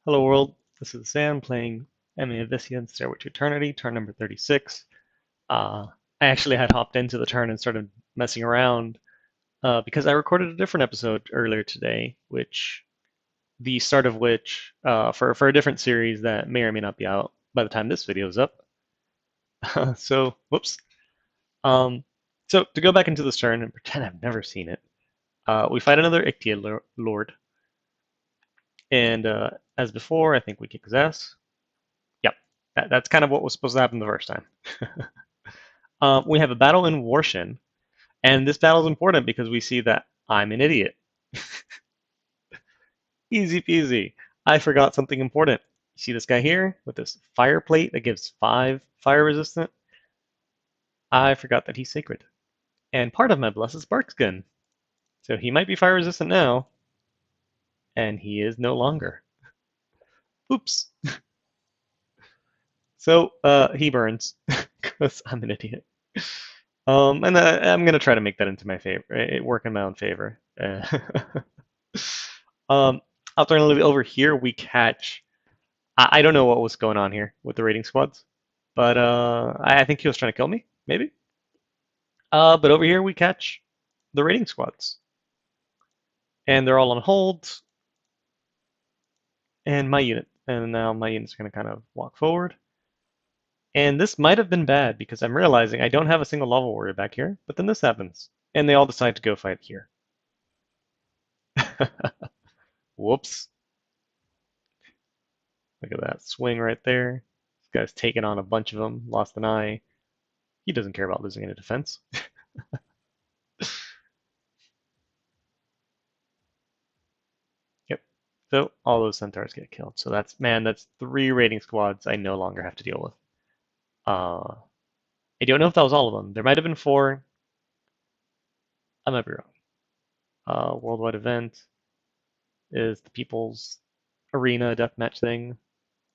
Hello world, this is Sam playing Abysia and Stairway to Eternity, turn number 36. I actually had hopped into the turn and started messing around because I recorded a different episode earlier today, the start of which, for a different series that may or may not be out by the time this video is up. So, whoops. Um, so to go back into this turn and pretend I've never seen it, we fight another Ictia Lord, and as before, I think we kick his ass. Yep, that's kind of what was supposed to happen the first time. We have a battle in Warshin, and this battle is important because we see that I'm an idiot. Easy peasy. I forgot something important. You see this guy here with this fire plate that gives 5 fire resistant? I forgot that he's sacred. And part of my bless is Barkskin. So he might be fire resistant now, and he is no longer. Oops. So he burns because I'm an idiot. And I'm gonna try to make that into my favor, work in my own favor. Um, Alternatively, over here we catch. I don't know what was going on here with the raiding squads, but I think he was trying to kill me, maybe. But over here we catch the raiding squads, and they're all on hold. And now my unit's gonna kind of walk forward. And this might have been bad because I'm realizing I don't have a single lava warrior back here. But then this happens, and they all decide to go fight here. Whoops. Look at that swing right there. This guy's taken on a bunch of them, lost an eye. He doesn't care about losing any defense. Yep. So all those centaurs get killed. So that's 3 raiding squads I no longer have to deal with. Uh, I don't know if that was all of them. There might have been 4. I might be wrong. Worldwide event is the People's Arena deathmatch thing.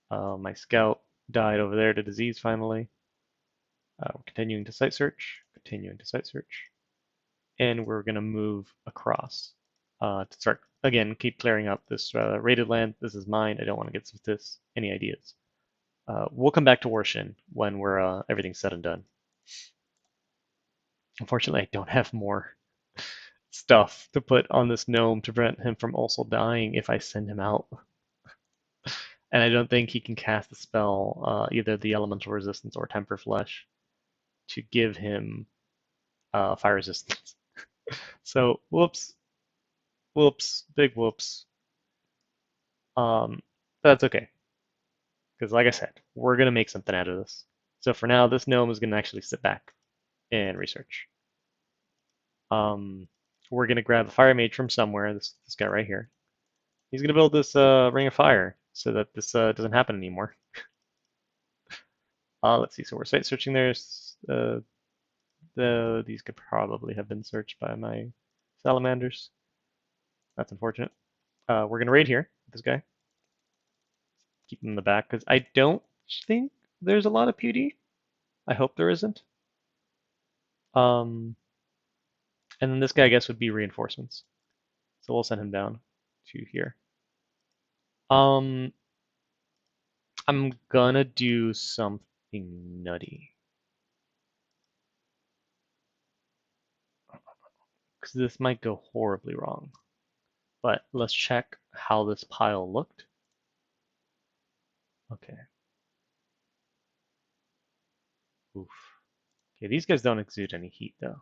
My scout died over there to disease finally. We're continuing to site search, and we're going to move across to start, again, keep clearing up this raided land. This is mine. I don't want to get this. Any ideas? We'll come back to Warshin when we're everything's said and done. Unfortunately, I don't have more stuff to put on this gnome to prevent him from also dying if I send him out. And I don't think he can cast a spell, either the elemental resistance or temper flesh, to give him fire resistance. So, whoops, big whoops. That's okay, because like I said, we're gonna make something out of this. So for now, this gnome is gonna actually sit back and research. Um, we're gonna grab a fire mage from somewhere. This guy right here. He's gonna build this ring of fire so that this doesn't happen anymore. Let's see. So we're site searching. There's these could probably have been searched by my salamanders. That's unfortunate. We're gonna raid here with this guy. Keep him in the back because I don't think there's a lot of PD. I hope there isn't. Um, and then this guy, I guess, would be reinforcements. So we'll send him down to here. Um, I'm gonna do something nutty. Because this might go horribly wrong. But let's check how this pile looked. Okay. Oof. Okay, these guys don't exude any heat though.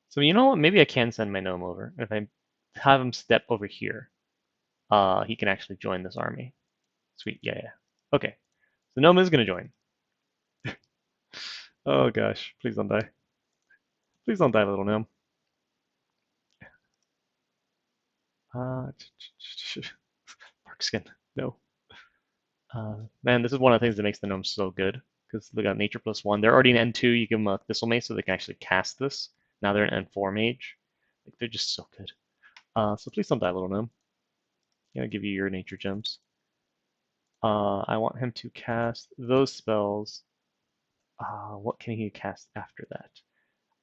So you know what? Maybe I can send my gnome over. If I have him step over here, he can actually join this army. Sweet, yeah. Okay, so gnome is gonna join. Oh gosh, please don't die. Please don't die, little gnome. Uh, Parkskin, no. Man, this is one of the things that makes the gnomes so good. Because they got nature +1. They're already in N2. You give them a Thistle Mace so they can actually cast this. Now they're in N4 Mage. Like, they're just so good. So please don't die, little gnome. I'll give you your nature gems. I want him to cast those spells. What can he cast after that?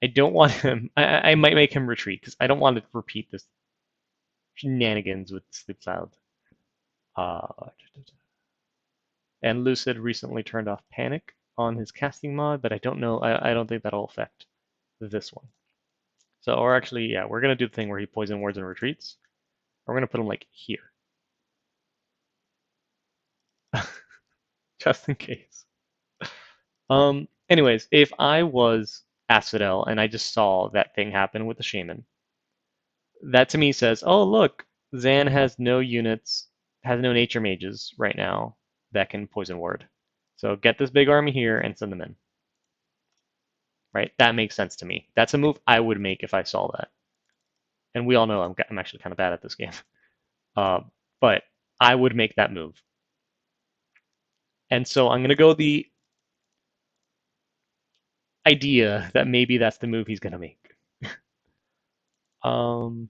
I don't want him. I might make him retreat because I don't want to repeat this shenanigans with Sleep Cloud. Uh, and Lucid recently turned off Panic on his casting mod, but I don't know. I don't think that'll affect this one. So, or actually, yeah, we're gonna do the thing where he poison wards and retreats. We're gonna put him like here, just in case. Anyways, if I was Asphodel and I just saw that thing happen with the shaman, that to me says, oh look, Zan has no units, has no nature mages right now that can poison ward. So get this big army here and send them in. Right? That makes sense to me. That's a move I would make if I saw that. And we all know I'm actually kind of bad at this game. Uh, but I would make that move. And so I'm going to go the idea that maybe that's the move he's going to make. um,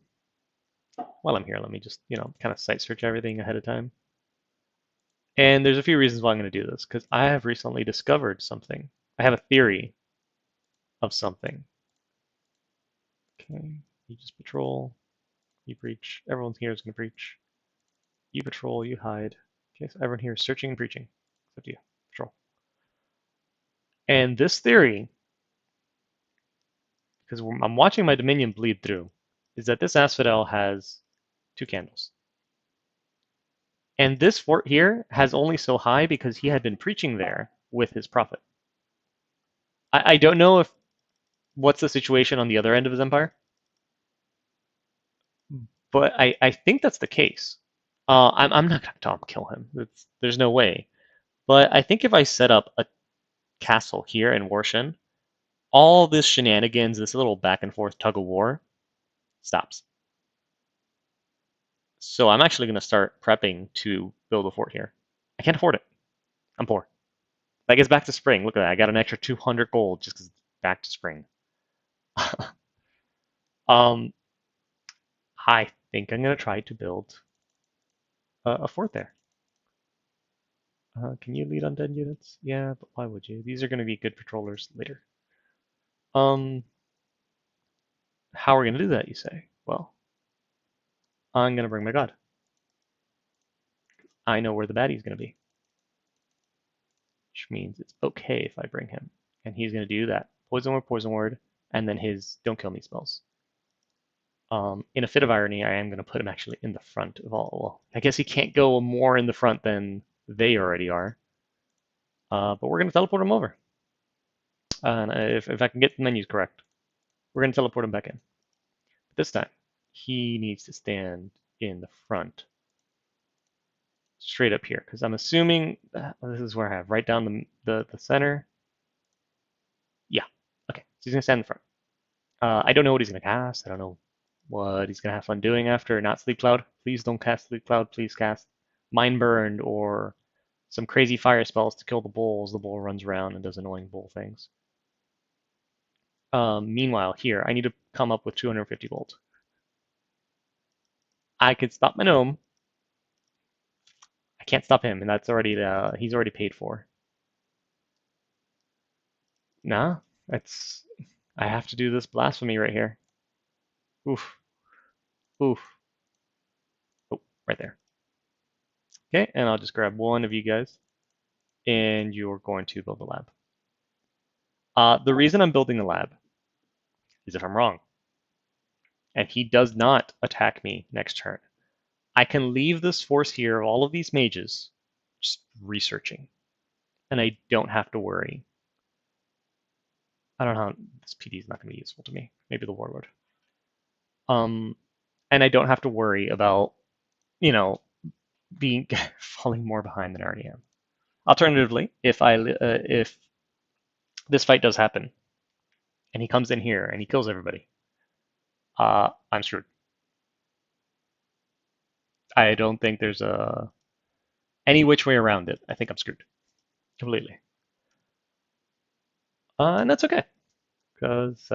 while I'm here, let me just, kind of site search everything ahead of time. And there's a few reasons why I'm going to do this, because I have recently discovered something. I have a theory of something. Okay, you just patrol, you breach. Everyone here is going to breach. You patrol, you hide. Okay, so everyone here is searching and breaching, except you. Patrol. And this theory, because I'm watching my Dominion bleed through, is that this Asphodel has 2 candles. And this fort here has only so high because he had been preaching there with his prophet. I don't know if what's the situation on the other end of his empire, but I think that's the case. I'm not going to Tom kill him. There's no way. But I think if I set up a castle here in Warshin, all this shenanigans, this little back and forth tug of war, stops. So I'm actually going to start prepping to build a fort here. I can't afford it. I'm poor. That gets back to spring. Look at that. I got an extra 200 gold just because it's back to spring. um, I think I'm going to try to build a fort there. Can you lead undead units? Yeah, but why would you? These are going to be good patrollers later. How are we going to do that, you say? Well, I'm going to bring my god. I know where the baddie's going to be. Which means it's okay if I bring him. And he's going to do that. Poison word, and then his don't kill me spells. In a fit of irony, I am going to put him actually in the front of all. Well, I guess he can't go more in the front than they already are. But we're going to teleport him over. And if I can get the menus correct, we're going to teleport him back in. But this time, he needs to stand in the front. Straight up here, because I'm assuming this is where I have right down the center. Yeah, okay, so he's going to stand in the front. I don't know what he's going to cast. I don't know what he's going to have fun doing after. Not Sleep Cloud. Please don't cast Sleep Cloud. Please cast Mind Burned or some crazy fire spells to kill the bulls. The bull runs around and does annoying bull things. Meanwhile, here, I need to come up with 250 gold. I could stop my gnome. I can't stop him, and that's already he's already paid for. Nah, it's I have to do this blasphemy right here. Oof. Oof. Oh, right there. Okay, and I'll just grab one of you guys, and you're going to build a lab. The reason I'm building the lab is if I'm wrong, and he does not attack me next turn, I can leave this force here of all of these mages just researching, and I don't have to worry. I don't know how this PD is not going to be useful to me. Maybe the warlord. And I don't have to worry about, being falling more behind than I already am. Alternatively, if this fight does happen and he comes in here and he kills everybody, I'm screwed. I don't think there's any which way around it. I think I'm screwed completely, and that's okay because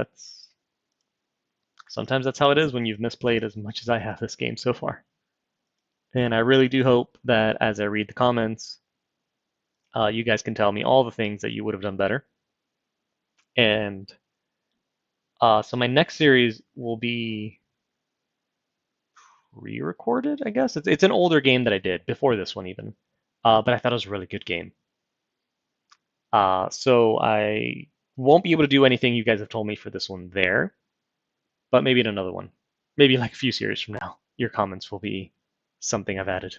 sometimes that's how it is when you've misplayed as much as I have this game so far. And I really do hope that as I read the comments, you guys can tell me all the things that you would have done better. And so my next series will be pre-recorded, I guess. It's an older game that I did before this one even, but I thought it was a really good game. So I won't be able to do anything you guys have told me for this one there, but maybe in another one, maybe like a few series from now, your comments will be something I've added.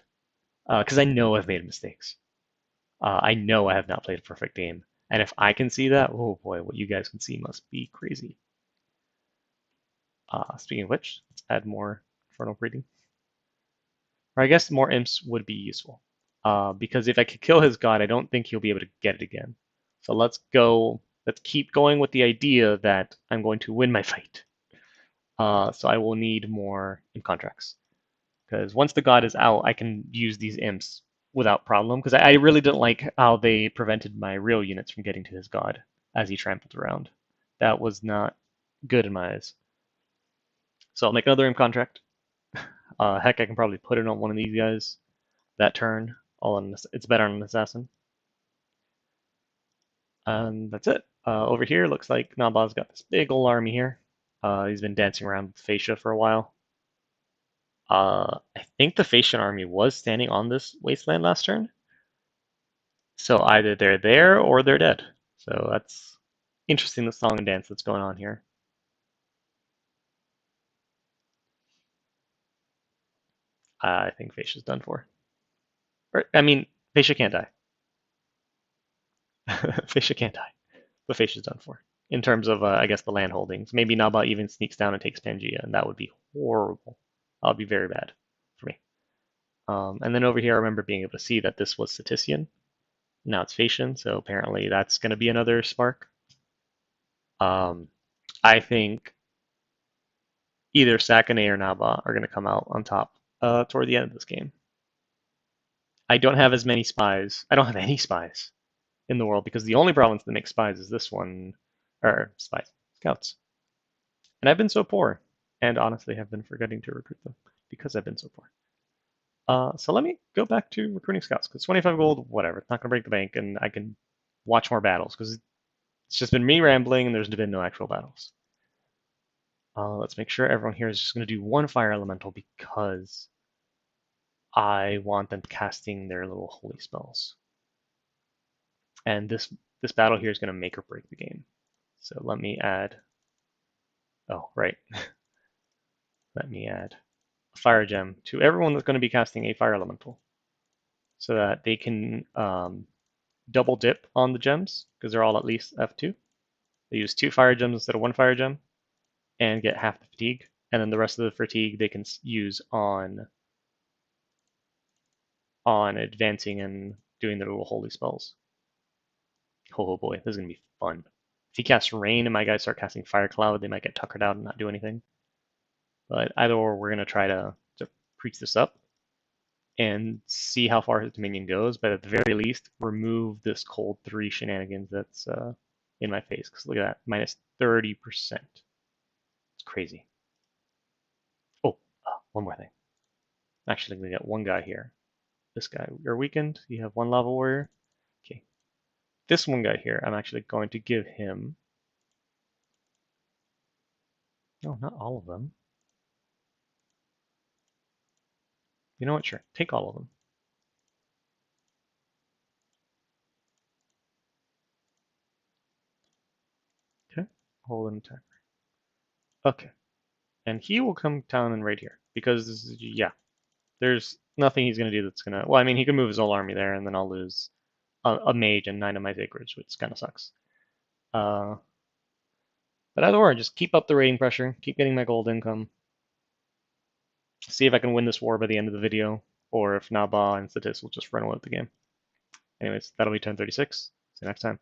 Because I know I've made mistakes. I know I have not played a perfect game, and if I can see that, oh boy, what you guys can see must be crazy. Speaking of which, let's add more infernal breeding. Or I guess more imps would be useful. Because if I could kill his god, I don't think he'll be able to get it again. So let's go. Let's keep going with the idea that I'm going to win my fight. So I will need more imp contracts. Because once the god is out, I can use these imps without problem. Because I really didn't like how they prevented my real units from getting to his god as he trampled around. That was not good in my eyes. So I'll make another imp contract. Heck, I can probably put it on one of these guys that turn. It's better on an assassin. And that's it. Over here, looks like Naba's got this big old army here. He's been dancing around with Fascia for a while. I think the Fascian army was standing on this wasteland last turn. So either they're there or they're dead. So that's interesting, the song and dance that's going on here. I think Fascia's done for. Or, I mean, Fascia can't die. Fascia can't die. But Fascia's done for. In terms of, I guess, the land holdings. Maybe Naba even sneaks down and takes Pangea, and that would be horrible. That would be very bad for me. And then over here, I remember being able to see that this was Cetician. Now it's Fascian, so apparently that's going to be another spark. I think either Sakane or Naba are going to come out on top toward the end of this game. I don't have as many spies. I don't have any spies in the world because the only province that makes spies is this one, or spies, scouts. And I've been so poor, and honestly have been forgetting to recruit them because I've been so poor. So let me go back to recruiting scouts because 25 gold, whatever, it's not going to break the bank, and I can watch more battles because it's just been me rambling and there's been no actual battles. Let's make sure everyone here is just going to do one fire elemental because I want them casting their little holy spells. And this battle here is going to make or break the game. So let me add. Oh, right. Let me add a fire gem to everyone that's going to be casting a fire elemental, so that they can double dip on the gems because they're all at least F2. They use 2 fire gems instead of 1 fire gem and get half the fatigue, and then the rest of the fatigue they can use on advancing and doing their little holy spells. Oh boy, this is gonna be fun. If he casts rain and my guys start casting fire cloud, they might get tuckered out and not do anything. But either or, we're gonna try to preach this up and see how far his dominion goes. But at the very least, remove this cold 3 shenanigans that's in my face. Because look at that, minus 30%. It's crazy. Oh, one more thing. Actually, we got one guy here. This guy, you're weakened. You have 1 lava warrior. Okay. This one guy here, I'm actually going to give him. No, not all of them. You know what? Sure. Take all of them. Okay. Hold an attack. Okay. And he will come down and right here. Because, yeah, there's nothing he's going to do that's going to. Well, I mean, he can move his whole army there, and then I'll lose a mage and 9 of my sacreds, which kind of sucks. But either way, just keep up the rating pressure, keep getting my gold income. See if I can win this war by the end of the video, or if Naba and Statis will just run away with the game. Anyways, that'll be turn 36. See you next time.